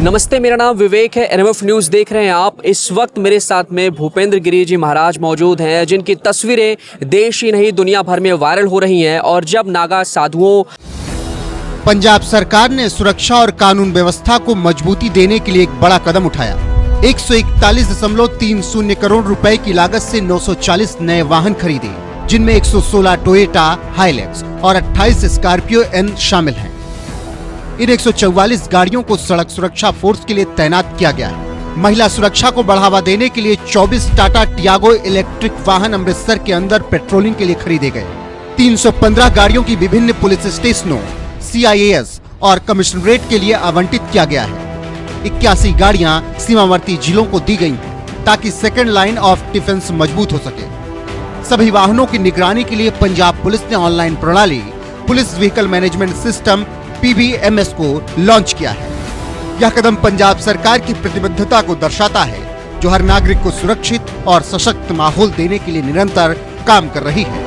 नमस्ते, मेरा नाम विवेक है। एनएमएफ न्यूज़ देख रहे हैं आप। इस वक्त मेरे साथ में भूपेंद्र गिरी जी महाराज मौजूद हैं, जिनकी तस्वीरें देश ही नहीं दुनिया भर में वायरल हो रही हैं। और जब नागा साधुओं पंजाब सरकार ने सुरक्षा और कानून व्यवस्था को मजबूती देने के लिए एक बड़ा कदम उठाया। 141.30 करोड़ रुपए की लागत से 940 नए वाहन खरीदे, जिनमें 116 टोयोटा हाइलैक्स और 28 स्कॉर्पियो एन शामिल हैं। इन 144 गाड़ियों को सड़क सुरक्षा फोर्स के लिए तैनात किया गया है। महिला सुरक्षा को बढ़ावा देने के लिए 24 टाटा टियागो इलेक्ट्रिक वाहन अमृतसर के अंदर पेट्रोलिंग के लिए खरीदे गए। 315 गाड़ियों की विभिन्न पुलिस स्टेशनों, CIAS और कमिश्नरेट के लिए आवंटित किया गया है। 81 गाड़ियां सीमावर्ती जिलों को दी गई ताकि सेकेंड लाइन ऑफ डिफेंस मजबूत हो सके। सभी वाहनों की निगरानी के लिए पंजाब पुलिस ने ऑनलाइन प्रणाली police vehicle management system PVMS को लॉन्च किया है। यह कदम पंजाब सरकार की प्रतिबद्धता को दर्शाता है, जो हर नागरिक को सुरक्षित और सशक्त माहौल देने के लिए निरंतर काम कर रही है।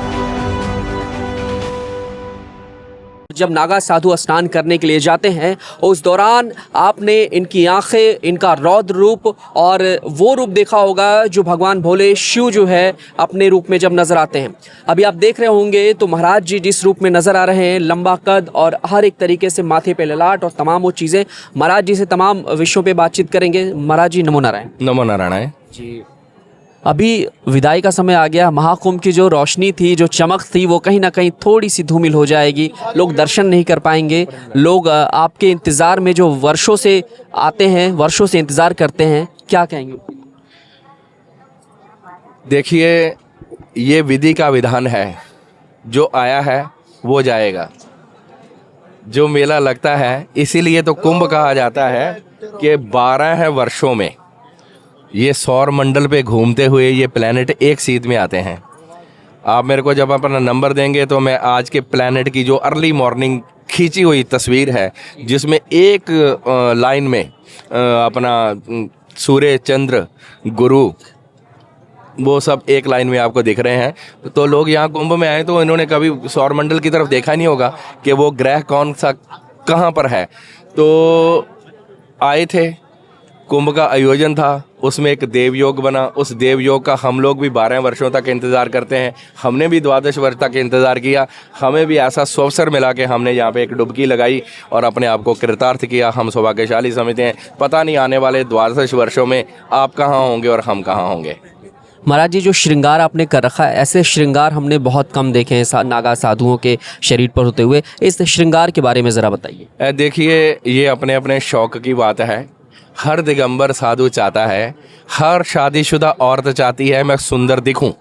जब नागा साधु स्नान करने के लिए जाते हैं, उस दौरान आपने इनकी आंखें, इनका रौद्र रूप और वो रूप देखा होगा जो भगवान भोले शिव जो है अपने रूप में जब नजर आते हैं। अभी आप देख रहे होंगे तो महाराज जी जिस रूप में नजर आ रहे हैं, लंबा कद और हर एक तरीके से माथे पे ललाट और तमाम वो चीज़ें। महाराज जी से तमाम विषयों पे बातचीत करेंगे। महाराज जी नमो नारायण। नमो नारायण जी। अभी विदाई का समय आ गया। महाकुंभ की जो रोशनी थी, जो चमक थी, वो कहीं ना कहीं थोड़ी सी धूमिल हो जाएगी। लोग दर्शन नहीं कर पाएंगे। लोग आपके इंतज़ार में जो वर्षों से आते हैं, वर्षों से इंतज़ार करते हैं, क्या कहेंगे? देखिए, ये विधि का विधान है। जो आया है वो जाएगा। जो मेला लगता है, इसीलिए तो कुंभ कहा जाता है कि 12 वर्षों में ये सौर मंडल पे घूमते हुए ये प्लैनेट एक सीध में आते हैं। आप मेरे को जब अपना नंबर देंगे तो मैं आज के प्लैनेट की जो अर्ली मॉर्निंग खींची हुई तस्वीर है, जिसमें एक लाइन में अपना सूर्य, चंद्र, गुरु, वो सब एक लाइन में आपको दिख रहे हैं। तो लोग यहाँ कुंभ में आए तो इन्होंने कभी सौर मंडल की तरफ देखा नहीं होगा कि वो ग्रह कौन सा कहाँ पर है। तो आए थे, कुंभ का आयोजन था, उसमें एक देवयोग बना। उस देवयोग का हम लोग भी 12 वर्षों तक इंतज़ार करते हैं। हमने भी 12 वर्ष तक इंतज़ार किया। हमें भी ऐसा अवसर मिला कि हमने यहाँ पे एक डुबकी लगाई और अपने आप को कृतार्थ किया। हम सौभाग्यशाली समझते हैं। पता नहीं आने वाले 12 वर्षों में आप कहाँ होंगे और हम कहाँ होंगे। महाराज जी, जो श्रृंगार आपने कर रखा है, ऐसे श्रृंगार हमने बहुत कम देखे हैं नागा साधुओं के शरीर पर होते हुए। इस श्रृंगार के बारे में ज़रा बताइए। देखिए, ये अपने अपने शौक़ की बात है। हर दिगंबर साधु चाहता है, हर शादीशुदा औरत चाहती है मैं सुंदर दिखूं,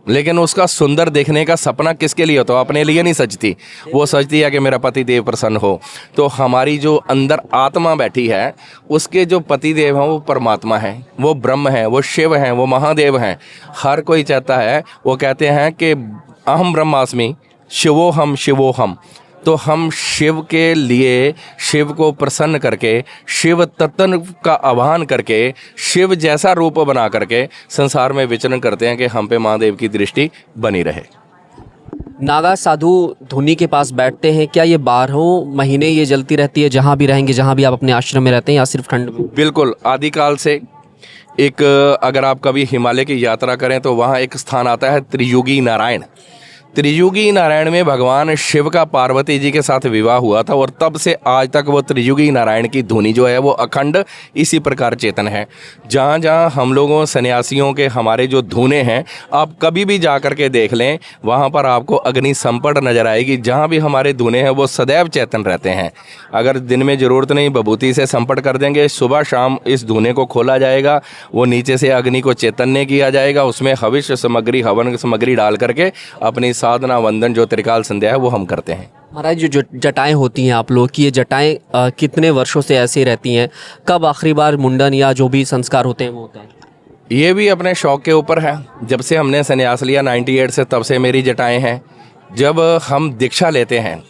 लेकिन उसका सुंदर दिखने का सपना किसके लिए होता है? अपने लिए नहीं सजती। वो सजती है कि मेरा पति देव प्रसन्न हो। तो हमारी जो अंदर आत्मा बैठी है, उसके जो पति देव हैं वो परमात्मा है, वो ब्रह्म है, वो शिव हैं, वो महादेव हैं। हर कोई चाहता है, वो कहते हैं कि अहम ब्रह्मास्मि शिवोहम शिवोहम। तो हम शिव के लिए, शिव को प्रसन्न करके, शिव तत्व का आह्वान करके, शिव जैसा रूप बना करके संसार में विचरण करते हैं कि हम पे महादेव की दृष्टि बनी रहे। नागा साधु धुनी के पास बैठते हैं। क्या ये 12 महीने ये जलती रहती है जहाँ भी रहेंगे, जहाँ भी आप अपने आश्रम में रहते हैं, या सिर्फ ठंड में? बिल्कुल, आदिकाल से एक, अगर आप कभी हिमालय की यात्रा करें तो वहाँ एक स्थान आता है त्रियुगी नारायण। त्रियुगी नारायण में भगवान शिव का पार्वती जी के साथ विवाह हुआ था और तब से आज तक वो त्रियुगी नारायण की धुनी जो है वो अखंड इसी प्रकार चेतन है। जहाँ जहाँ हम लोगों सन्यासियों के हमारे जो धुने हैं, आप कभी भी जा कर के देख लें, वहाँ पर आपको अग्नि संपट नजर आएगी। जहाँ भी हमारे धुने हैं वो सदैव चेतन रहते हैं। अगर दिन में ज़रूरत नहीं, विभूति से संपट कर देंगे, सुबह शाम इस धुने को खोला जाएगा, वो नीचे से अग्नि को चैतन्य किया जाएगा, उसमें हविष्य सामग्री, हवन सामग्री डाल करके अपनी साधना वंदन जो त्रिकाल संध्या है वो हम करते हैं। महाराज, जो जटाएं होती हैं आप लोग की, ये जटाएं कितने वर्षों से ऐसे ही रहती हैं? कब आखिरी बार मुंडन या जो भी संस्कार होते हैं वो होता है? ये भी अपने शौक़ के ऊपर है। जब से हमने संन्यास लिया 98 से, तब से मेरी जटाएं हैं। जब हम दीक्षा लेते हैं,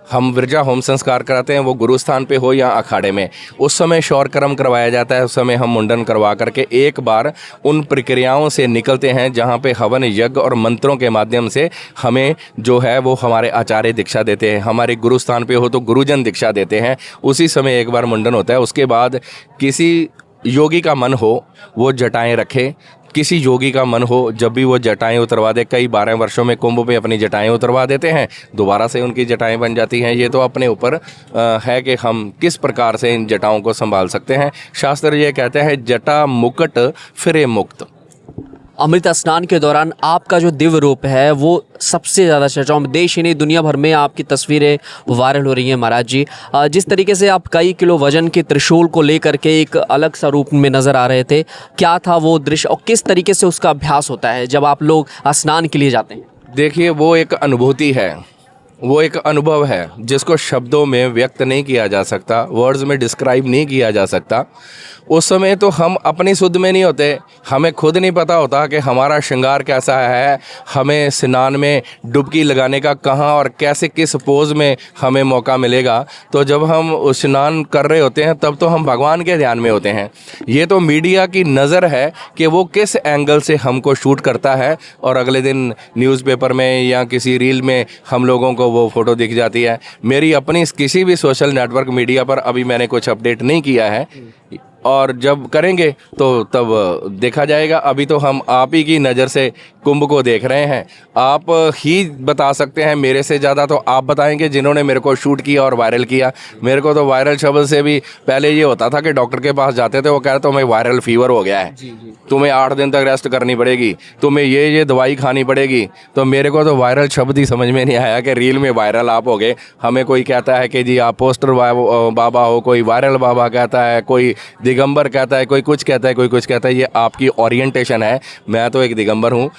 हम विरजा होम संस्कार कराते हैं, वो गुरु स्थान पे हो या अखाड़े में, उस समय शौर कर्म करवाया जाता है। उस समय हम मुंडन करवा करके एक बार उन प्रक्रियाओं से निकलते हैं जहाँ पे हवन यज्ञ और मंत्रों के माध्यम से हमें जो है वो हमारे आचार्य दीक्षा देते हैं। हमारे गुरु स्थान पे हो तो गुरुजन दीक्षा देते हैं। उसी समय एक बार मुंडन होता है। उसके बाद किसी योगी का मन हो वो जटाएं रखे, किसी योगी का मन हो जब भी वो जटाएं उतरवा दे। कई 12 वर्षों में कुंभ पे अपनी जटाएं उतरवा देते हैं, दोबारा से उनकी जटाएं बन जाती हैं। ये तो अपने ऊपर है कि हम किस प्रकार से इन जटाओं को संभाल सकते हैं। शास्त्र ये कहते हैं जटा मुकुट फिरे मुक्त। अमृत स्नान के दौरान आपका जो दिव्य रूप है वो सबसे ज़्यादा चर्चाओं में, देश ही नहीं दुनिया भर में आपकी तस्वीरें वायरल हो रही हैं महाराज जी। जिस तरीके से आप कई किलो वजन के त्रिशूल को लेकर के एक अलग सा रूप में नज़र आ रहे थे, क्या था वो दृश्य और किस तरीके से उसका अभ्यास होता है जब आप लोग स्नान के लिए जाते हैं? देखिए, वो एक अनुभूति है, वो एक अनुभव है जिसको शब्दों में व्यक्त नहीं किया जा सकता, वर्ड्स में डिस्क्राइब नहीं किया जा सकता। उस समय तो हम अपनी सुध में नहीं होते, हमें खुद नहीं पता होता कि हमारा श्रृंगार कैसा है, हमें स्नान में डुबकी लगाने का कहाँ और कैसे किस पोज में हमें मौका मिलेगा। तो जब हम स्नान कर रहे होते हैं तब तो हम भगवान के ध्यान में होते हैं। ये तो मीडिया की नज़र है कि वो किस एंगल से हमको शूट करता है और अगले दिन न्यूज़पेपर में या किसी रील में हम लोगों को वो फ़ोटो दिख जाती है। मेरी अपनी किसी भी सोशल नेटवर्क मीडिया पर अभी मैंने कुछ अपडेट नहीं किया है, और जब करेंगे तो तब देखा जाएगा। अभी तो हम आप ही की नज़र से कुंभ को देख रहे हैं। आप ही बता सकते हैं, मेरे से ज़्यादा तो आप बताएंगे जिन्होंने मेरे को शूट किया और वायरल किया। मेरे को तो वायरल शब्द से भी पहले ये होता था कि डॉक्टर के पास जाते थे, वो कह रहे तुम्हें वायरल फीवर हो गया है, तुम्हें 8 दिन तक रेस्ट करनी पड़ेगी, तुम्हें ये दवाई खानी पड़ेगी। तो मेरे को तो वायरल शब्द ही समझ में नहीं आया कि रील में वायरल आप हो गए। हमें कोई कहता है कि जी आप पोस्टर बाबा हो, कोई वायरल बाबा कहता है, कोई दिगंबर कहता है, कोई कुछ कहता है, कोई कुछ कहता है। ये आपकी ओरिएंटेशन है। मैं तो एक दिगंबर हूँ,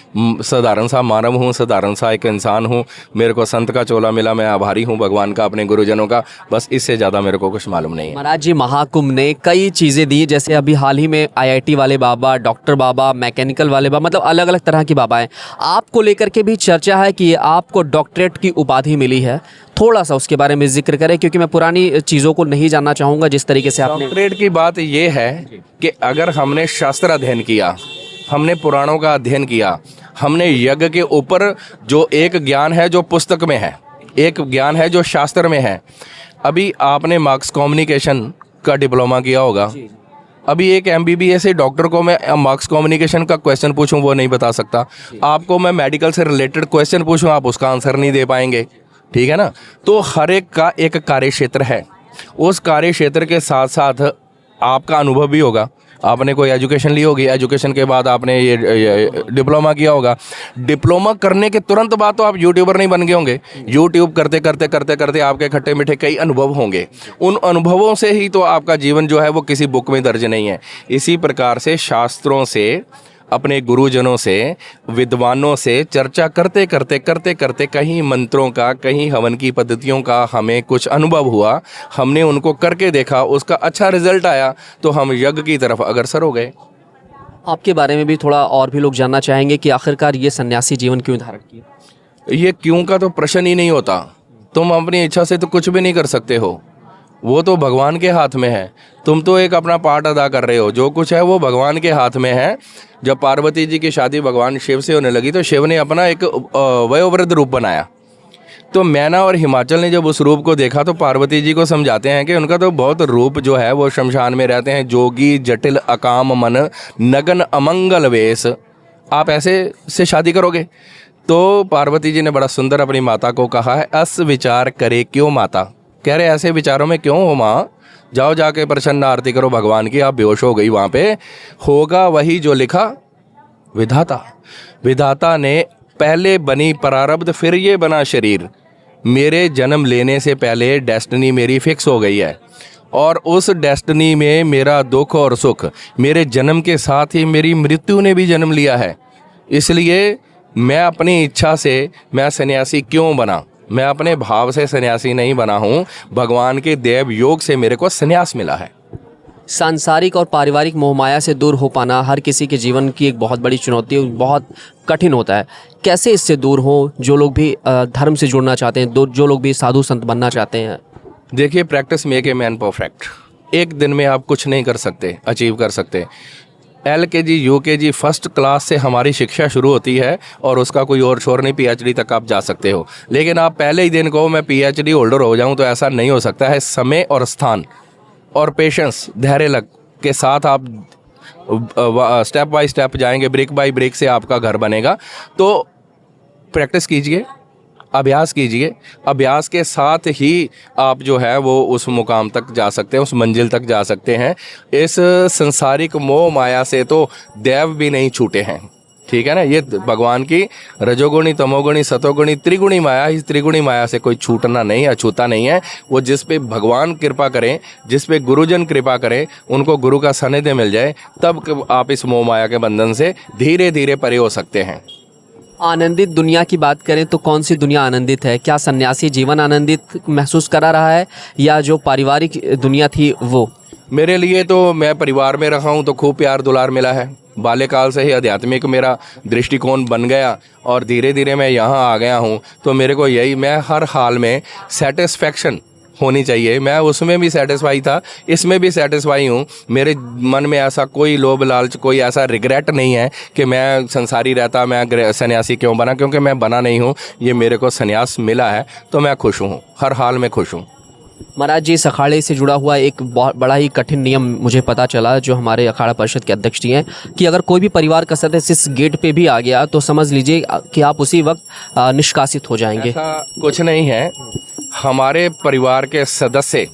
साधारण सा मानव हूँ, साधारण सा एक इंसान हूँ। मेरे को संत का चोला मिला, मैं आभारी हूँ भगवान का, अपने गुरुजनों का। बस इससे ज़्यादा मेरे को कुछ मालूम नहीं है। महाराज जी, महाकुंभ ने कई चीज़ें दी, जैसे अभी हाल ही में IIT वाले बाबा, डॉक्टर बाबा, मैकेनिकल वाले बाबा, मतलब अलग अलग तरह की बाबा हैं। आपको लेकर के भी चर्चा है कि आपको डॉक्टरेट की उपाधि मिली है, थोड़ा सा उसके बारे में जिक्र करें, क्योंकि मैं पुरानी चीज़ों को नहीं जानना चाहूँगा जिस तरीके से आपने। डॉक्टरेट की बात ये है कि अगर हमने शास्त्र अध्ययन किया, हमने पुराणों का अध्ययन किया, हमने यज्ञ के ऊपर जो एक ज्ञान है जो पुस्तक में है, एक ज्ञान है जो शास्त्र में है। अभी आपने मार्क्स कम्युनिकेशन का डिप्लोमा किया होगा, अभी एक MBBS डॉक्टर को मैं मार्क्स कम्युनिकेशन का क्वेश्चन पूछूं वो नहीं बता सकता। आपको मैं मेडिकल से रिलेटेड क्वेश्चन पूछूं, आप उसका आंसर नहीं दे पाएंगे, ठीक है ना। तो हर एक का एक कार्य क्षेत्र है, उस कार्य क्षेत्र के साथ साथ आपका अनुभव भी होगा। आपने कोई एजुकेशन ली होगी, एजुकेशन के बाद आपने ये डिप्लोमा किया होगा। डिप्लोमा करने के तुरंत बाद तो आप यूट्यूबर नहीं बन गए होंगे। यूट्यूब करते करते करते करते आपके खट्टे मीठे कई अनुभव होंगे। उन अनुभवों से ही तो आपका जीवन जो है वो किसी बुक में दर्ज नहीं है। इसी प्रकार से शास्त्रों से, अपने गुरुजनों से, विद्वानों से चर्चा करते करते करते करते कहीं मंत्रों का, कहीं हवन की पद्धतियों का हमें कुछ अनुभव हुआ, हमने उनको करके देखा, उसका अच्छा रिजल्ट आया तो हम यज्ञ की तरफ अग्रसर हो गए। आपके बारे में भी थोड़ा और भी लोग जानना चाहेंगे कि आखिरकार ये सन्यासी जीवन क्यों धारण किया? ये क्यों का तो प्रश्न ही नहीं होता। तुम अपनी इच्छा से तो कुछ भी नहीं कर सकते हो, वो तो भगवान के हाथ में है। तुम तो एक अपना पार्ट अदा कर रहे हो, जो कुछ है वो भगवान के हाथ में है। जब पार्वती जी की शादी भगवान शिव से होने लगी तो शिव ने अपना एक वयोवृद्ध रूप बनाया। तो मैना और हिमाचल ने जब उस रूप को देखा तो पार्वती जी को समझाते हैं कि उनका तो बहुत रूप जो है वो शमशान में रहते हैं। जोगी जटिल अकाम मन नगन अमंगल वेश, आप ऐसे से शादी करोगे? तो पार्वती जी ने बड़ा सुंदर अपनी माता को कहा है, अस विचार करे क्यों माता। कह रहे ऐसे विचारों में क्यों हो माँ, जाओ जाके प्रसन्न आरती करो भगवान की। आप बेहोश हो गई। वहाँ पे होगा वही जो लिखा विधाता। विधाता ने पहले बनी प्रारब्ध, फिर ये बना शरीर। मेरे जन्म लेने से पहले डेस्टिनी मेरी फिक्स हो गई है, और उस डेस्टिनी में मेरा दुख और सुख, मेरे जन्म के साथ ही मेरी मृत्यु ने भी जन्म लिया है। इसलिए मैं अपनी इच्छा से मैं सन्यासी क्यों बना, मैं अपने भाव से सन्यासी नहीं बना हूँ, भगवान के देव योग से मेरे को सन्यास मिला है। सांसारिक और पारिवारिक मोहमाया से दूर हो पाना हर किसी के जीवन की एक बहुत बड़ी चुनौती है, बहुत कठिन होता है। कैसे इससे दूर हो जो लोग भी धर्म से जुड़ना चाहते हैं, जो लोग भी साधु संत बनना चाहते हैं? देखिए, practice make a man perfect. एक दिन में आप कुछ नहीं कर सकते, अचीव कर सकते। LKG UKG फर्स्ट क्लास से हमारी शिक्षा शुरू होती है और उसका कोई और शोर नहीं, PhD तक आप जा सकते हो। लेकिन आप पहले ही दिन कहो मैं PhD होल्डर हो जाऊं तो ऐसा नहीं हो सकता है। समय और स्थान और पेशेंस, धैर्य लग के साथ आप स्टेप बाय स्टेप जाएंगे, ब्रिक बाय ब्रिक से आपका घर बनेगा। तो प्रैक्टिस कीजिए, अभ्यास कीजिए, अभ्यास के साथ ही आप जो है वो उस मुकाम तक जा सकते हैं, उस मंजिल तक जा सकते हैं। इस संसारिक मोह माया से तो देव भी नहीं छूटे हैं, ठीक है ना। ये भगवान की रजोगुणी, तमोगुणी, सतोगुणी, त्रिगुणी माया, इस त्रिगुणी माया से कोई छूटना नहीं, अछूता नहीं है। वो जिस पे भगवान कृपा करें, जिस पे गुरुजन कृपा करें, उनको गुरु का सानिध्य मिल जाए, तब आप इस मोह माया के बंधन से धीरे धीरे परे हो सकते हैं। आनंदित दुनिया की बात करें तो कौन सी दुनिया आनंदित है? क्या सन्यासी जीवन आनंदित महसूस करा रहा है या जो पारिवारिक दुनिया थी वो? मेरे लिए तो, मैं परिवार में रहा हूँ तो खूब प्यार दुलार मिला है। बाल्यकाल से ही आध्यात्मिक मेरा दृष्टिकोण बन गया और धीरे धीरे मैं यहाँ आ गया हूँ। तो मेरे को यही, मैं हर हाल में सेटिस्फेक्शन होनी चाहिए। मैं उसमें भी सेटिस्फाई था, इसमें भी सेटिस्फाई हूँ। मेरे मन में ऐसा कोई लोभ लालच, कोई ऐसा रिग्रेट नहीं है कि मैं संसारी रहता, मैं सन्यासी क्यों बना, क्योंकि मैं बना नहीं हूँ। ये मेरे को सन्यास मिला है तो मैं खुश हूँ, हर हाल में खुश हूँ। महाराज जी, इस अखाड़े से जुड़ा हुआ एक बहुत बड़ा ही कठिन नियम मुझे पता चला, जो हमारे अखाड़ा परिषद के अध्यक्ष जी हैं, कि अगर कोई भी परिवार का सदस्य इस गेट पे भी आ गया तो समझ लीजिए कि आप उसी वक्त निष्कासित हो जाएंगे। ऐसा कुछ नहीं है। हमारे परिवार के सदस्य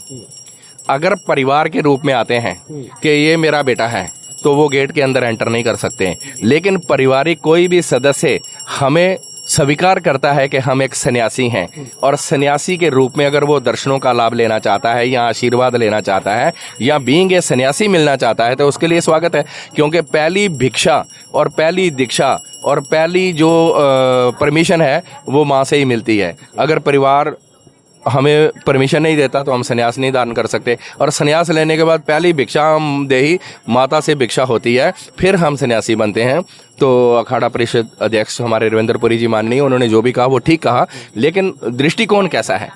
अगर परिवार के रूप में आते हैं कि ये मेरा बेटा है, तो वो गेट के अंदर एंटर नहीं कर सकते। लेकिन पारिवारिक कोई भी सदस्य हमें स्वीकार करता है कि हम एक सन्यासी हैं, और सन्यासी के रूप में अगर वो दर्शनों का लाभ लेना चाहता है या आशीर्वाद लेना चाहता है या बीइंग ए सन्यासी मिलना चाहता है, तो उसके लिए स्वागत है। क्योंकि पहली भिक्षा और पहली दीक्षा और पहली जो परमिशन है वो माँ से ही मिलती है। अगर परिवार हमें परमिशन नहीं देता तो हम सन्यास नहीं धारण कर सकते। और सन्यास लेने के बाद पहली भिक्षा हम देही माता से भिक्षा होती है, फिर हम सन्यासी बनते हैं। तो अखाड़ा परिषद अध्यक्ष हमारे रविंद्रपुरी जी माननीय, उन्होंने जो भी कहा वो ठीक कहा। लेकिन दृष्टिकोण कैसा है,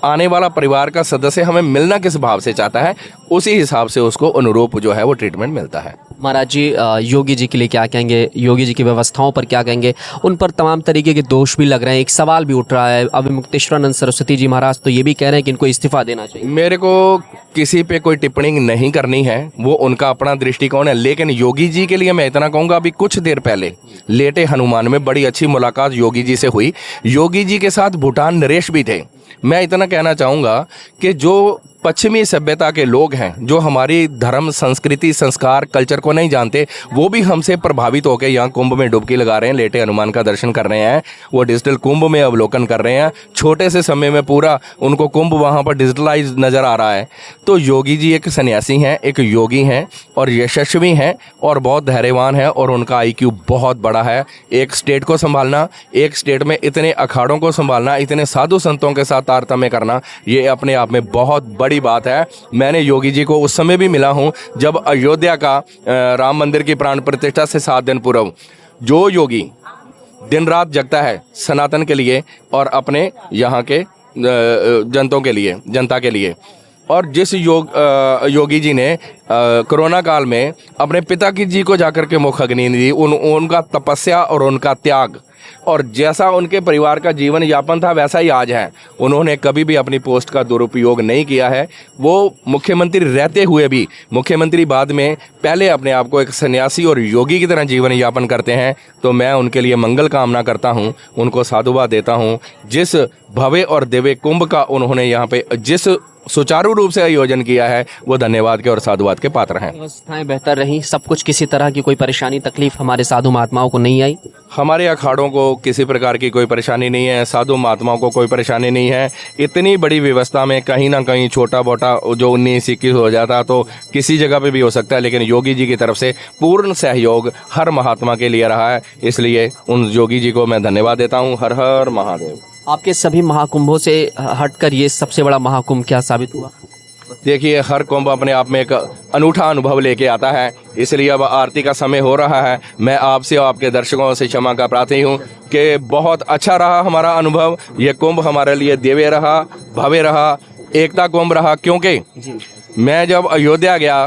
आने वाला परिवार का सदस्य हमें मिलना किस भाव से चाहता है, उसी हिसाब से उसको अनुरूप जो है वो ट्रीटमेंट मिलता है। महाराज जी, योगी जी के लिए क्या कहेंगे? योगी जी की व्यवस्थाओं पर क्या कहेंगे? उन पर तमाम तरीके के दोष भी लग रहे हैं, एक सवाल भी उठ रहा है। अविमुक्तेश्वरानंद सरस्वती जी महाराज तो ये भी कह रहे हैं कि इनको इस्तीफा देना चाहिए। मेरे को किसी पे कोई टिप्पणी नहीं करनी है, वो उनका अपना दृष्टिकोण है। लेकिन योगी जी के लिए मैं इतना कहूँगा, अभी कुछ देर पहले लेटे हनुमान में बड़ी अच्छी मुलाकात योगी जी से हुई। योगी जी के साथ भूटान नरेश भी थे। मैं इतना कहना चाहूँगा कि जो पश्चिमी सभ्यता के लोग हैं, जो हमारी धर्म, संस्कृति, संस्कार, कल्चर को नहीं जानते, वो भी हमसे प्रभावित होकर यहाँ कुंभ में डुबकी लगा रहे हैं, लेटे हनुमान का दर्शन कर रहे हैं। वो डिजिटल कुंभ में अवलोकन कर रहे हैं। छोटे से समय में पूरा उनको कुंभ वहाँ पर डिजिटलाइज नज़र आ रहा है। तो योगी जी एक सन्यासी हैं, एक योगी हैं और यशस्वी हैं और बहुत धैर्यवान हैं, और उनका IQ बहुत बड़ा है। एक स्टेट को संभालना, एक स्टेट में इतने अखाड़ों को संभालना, इतने साधु संतों के साथ तारतम्य करना, ये अपने आप में बहुत बड़ी बात है। मैंने योगी जी को उस समय भी मिला हूं जब अयोध्या का राम मंदिर की प्राण प्रतिष्ठा से 7 दिन पूर्व जो योगी दिन रात जगता है सनातन के लिए और अपने यहाँ के जनता के लिए, और जिस योगी जी ने कोरोना काल में अपने पिता की जी को जाकर के मुख अग्नि दी, उनका तपस्या और उनका त्याग, और जैसा उनके परिवार का जीवन यापन था वैसा ही आज है। उन्होंने कभी भी अपनी पोस्ट का दुरुपयोग नहीं किया है। वो मुख्यमंत्री रहते हुए भी, मुख्यमंत्री बाद में, पहले अपने आप को एक सन्यासी और योगी की तरह जीवन यापन करते हैं। तो मैं उनके लिए मंगल कामना करता हूं, उनको साधुवाद देता हूं। जिस भव्य और दिव्य कुंभ का उन्होंने यहाँ पे जिस सुचारू रूप से आयोजन किया है, वो धन्यवाद के और साधुवाद के पात्र हैं। व्यवस्थाएं बेहतर रही, सब कुछ, किसी तरह की कोई परेशानी तकलीफ हमारे साधु महात्माओं को नहीं आई? हमारे अखाड़ों को किसी प्रकार की कोई परेशानी नहीं है, साधु महात्माओं को कोई परेशानी नहीं है। इतनी बड़ी व्यवस्था में कहीं ना कहीं छोटा मोटा जो 19-21 हो जाता तो किसी जगह पे भी हो सकता है, लेकिन योगी जी की तरफ से पूर्ण सहयोग हर महात्मा के लिए रहा है। इसलिए उन योगी जी को मैं धन्यवाद देता हूँ। हर हर महादेव। आपके सभी महाकुंभों से हटकर ये सबसे बड़ा महाकुंभ क्या साबित हुआ? देखिए हर कुंभ अपने आप में एक अनूठा अनुभव लेके आता है, इसलिए अब आरती का समय हो रहा है। मैं आपसे और आपके दर्शकों से क्षमा का प्रार्थी हूँ कि बहुत अच्छा रहा हमारा अनुभव। ये कुंभ हमारे लिए दिव्य रहा, भव्य रहा, एकता कुंभ रहा। क्योंकि मैं जब अयोध्या गया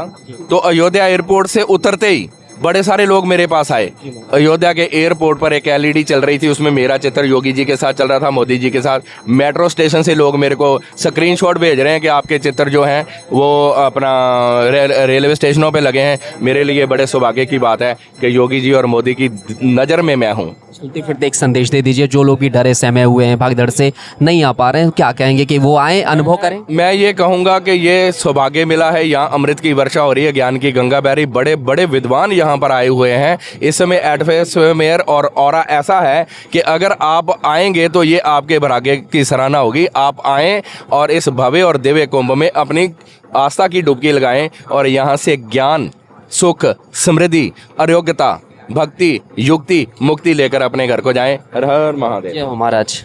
तो अयोध्या एयरपोर्ट से उतरते ही बड़े सारे लोग मेरे पास आए। अयोध्या के एयरपोर्ट पर एक एलईडी चल रही थी, उसमें मेरा चित्र योगी जी के साथ चल रहा था, मोदी जी के साथ। मेट्रो स्टेशन से लोग मेरे को स्क्रीनशॉट भेज रहे हैं कि आपके चित्र जो हैं वो अपना रेलवे स्टेशनों पे लगे हैं। मेरे लिए बड़े सौभाग्य की बात है कि योगी जी और मोदी की नज़र में मैं हूँ। चलते फिरते एक संदेश दे दीजिए, जो लोग भी डरे सहमे हुए हैं, भागदड़ से नहीं आ पा रहे हैं, क्या कहेंगे कि वो आए, अनुभव करें? मैं ये कहूँगा कि ये सौभाग्य मिला है, यहाँ अमृत की वर्षा हो रही है, ज्ञान की गंगा बह रही, बड़े बड़े विद्वान यहाँ पर आए हुए हैं। इस समय एटमॉस्फेयर और ऑरा ऐसा है कि अगर आप आएंगे तो ये आपके भाग्य की सराहना होगी। आप आएँ और इस भव्य और दिव्य कुंभ में अपनी आस्था की डुबकी लगाएं और यहाँ से ज्ञान, सुख, समृद्धि, आरोग्यता, भक्ति, युक्ति, मुक्ति लेकर अपने घर को जाएं। हर हर महादेव। जय हो महाराज।